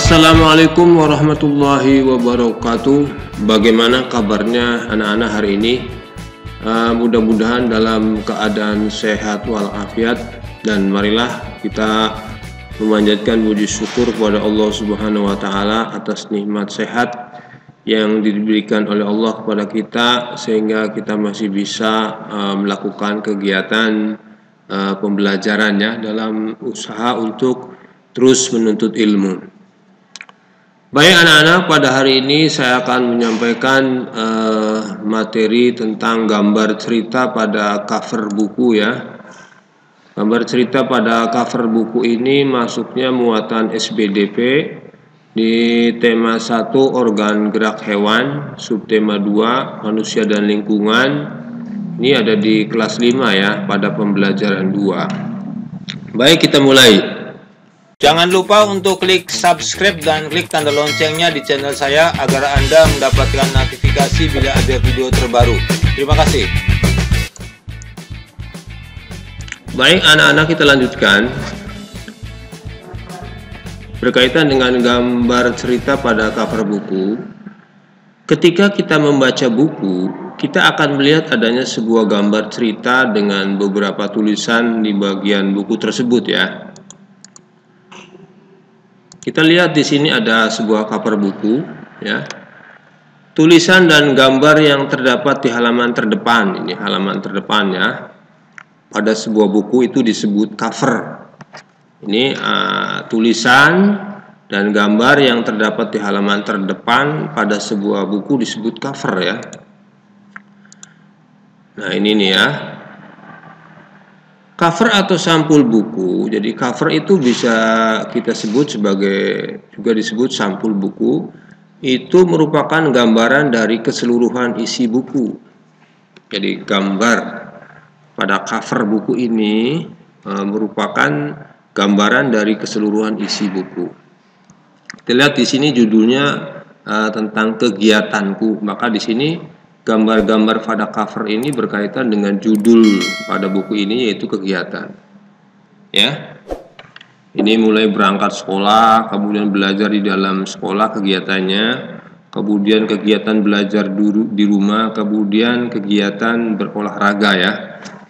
Assalamualaikum warahmatullahi wabarakatuh. Bagaimana kabarnya anak-anak hari ini? Mudah-mudahan dalam keadaan sehat walafiat, dan marilah kita memanjatkan puji syukur kepada Allah Subhanahu wa taala atas nikmat sehat yang diberikan oleh Allah kepada kita, sehingga kita masih bisa melakukan kegiatan pembelajarannya dalam usaha untuk terus menuntut ilmu. Baik anak-anak, pada hari ini saya akan menyampaikan materi tentang gambar cerita pada cover buku ya. Gambar cerita pada cover buku ini masuknya muatan SBDP di tema 1 organ gerak hewan, subtema 2 manusia dan lingkungan. Ini ada di kelas 5 ya, pada pembelajaran 2. Baik, kita mulai. Jangan lupa untuk klik subscribe dan klik tanda loncengnya di channel saya agar Anda mendapatkan notifikasi bila ada video terbaru. Terima kasih. Baik anak-anak, kita lanjutkan. Berkaitan dengan gambar cerita pada cover buku, ketika kita membaca buku, kita akan melihat adanya sebuah gambar cerita dengan beberapa tulisan di bagian buku tersebut ya. Kita lihat di sini ada sebuah cover buku ya. Tulisan dan gambar yang terdapat di halaman terdepan, ini halaman terdepannya pada sebuah buku itu disebut cover. Ini tulisan dan gambar yang terdapat di halaman terdepan pada sebuah buku disebut cover ya. Nah, ini nih ya. Cover atau sampul buku. Jadi cover itu bisa kita sebut sebagai, juga disebut sampul buku. Itu merupakan gambaran dari keseluruhan isi buku. Jadi gambar pada cover buku ini merupakan gambaran dari keseluruhan isi buku. Kita lihat di sini judulnya tentang kegiatanku. Maka di sini gambar-gambar pada cover ini berkaitan dengan judul pada buku ini, yaitu kegiatan. Ya. Ini mulai berangkat sekolah, kemudian belajar di dalam sekolah kegiatannya, kemudian kegiatan belajar di rumah, kemudian kegiatan berolahraga ya,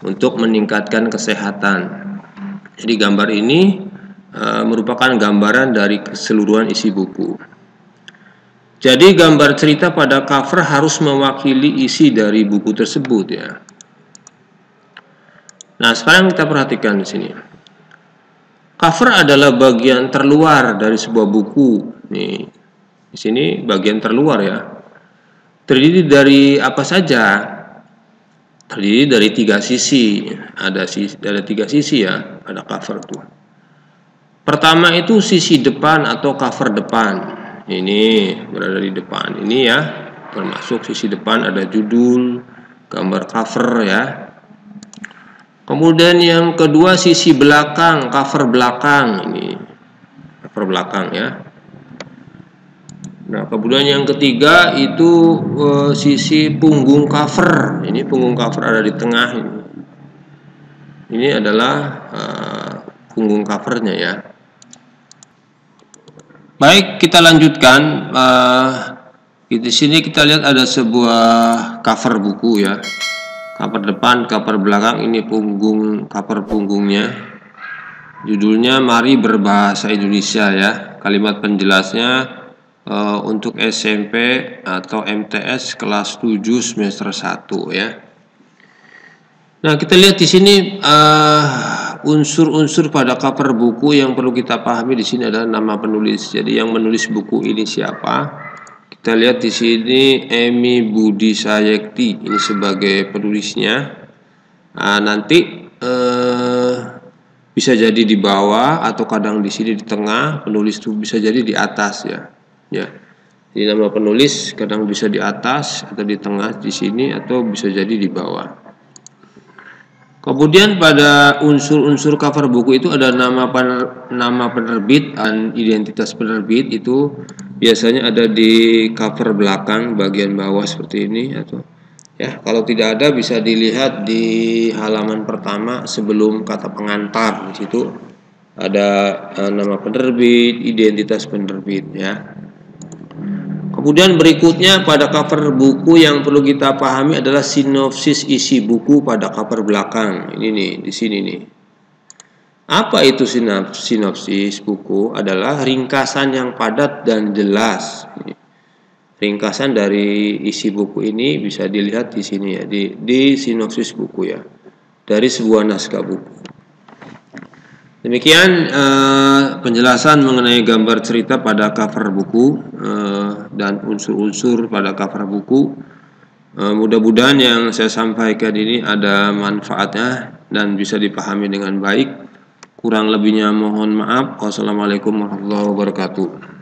untuk meningkatkan kesehatan. Jadi gambar ini merupakan gambaran dari keseluruhan isi buku. Jadi gambar cerita pada cover harus mewakili isi dari buku tersebut ya. Nah, sekarang kita perhatikan di sini. Cover adalah bagian terluar dari sebuah buku. Nih, di sini bagian terluar ya. Terdiri dari apa saja? Terdiri dari 3 sisi. Ada 3 sisi ya pada cover itu. Pertama itu sisi depan atau cover depan. Ini berada di depan ini ya, termasuk sisi depan ada judul, gambar cover ya. Kemudian yang kedua sisi belakang, cover belakang, ini cover belakang ya. Nah, kemudian yang ketiga itu sisi punggung cover. Ini punggung cover ada di tengah ini. Ini adalah punggung covernya ya. Baik, kita lanjutkan. Di sini kita lihat ada sebuah cover buku ya. Cover depan, cover belakang, ini punggung, cover punggungnya. Judulnya Mari Berbahasa Indonesia ya. Kalimat penjelasnya untuk SMP atau MTS kelas 7 semester 1 ya. Nah, kita lihat di sini unsur-unsur pada cover buku yang perlu kita pahami di sini adalah nama penulis. Jadi yang menulis buku ini siapa? Kita lihat di sini Emi Budi Sayekti, ini sebagai penulisnya. Nah, nanti bisa jadi di bawah atau kadang di sini di tengah. Penulis itu bisa jadi di atas ya. Ya. Jadi nama penulis kadang bisa di atas atau di tengah di sini, atau bisa jadi di bawah. Kemudian pada unsur-unsur cover buku itu ada nama penerbit dan identitas penerbit, itu biasanya ada di cover belakang bagian bawah seperti ini, atau ya kalau tidak ada bisa dilihat di halaman pertama sebelum kata pengantar. Di situ ada nama penerbit, identitas penerbit ya. Kemudian berikutnya pada cover buku yang perlu kita pahami adalah sinopsis isi buku pada cover belakang. Ini nih, di sini nih. Apa itu sinopsis buku? Adalah ringkasan yang padat dan jelas. Ringkasan dari isi buku ini bisa dilihat di sini ya, di sinopsis buku ya, dari sebuah naskah buku. Demikian penjelasan mengenai gambar cerita pada cover buku dan unsur-unsur pada cover buku. Mudah-mudahan yang saya sampaikan ini ada manfaatnya dan bisa dipahami dengan baik. Kurang lebihnya mohon maaf. Wassalamualaikum warahmatullahi wabarakatuh.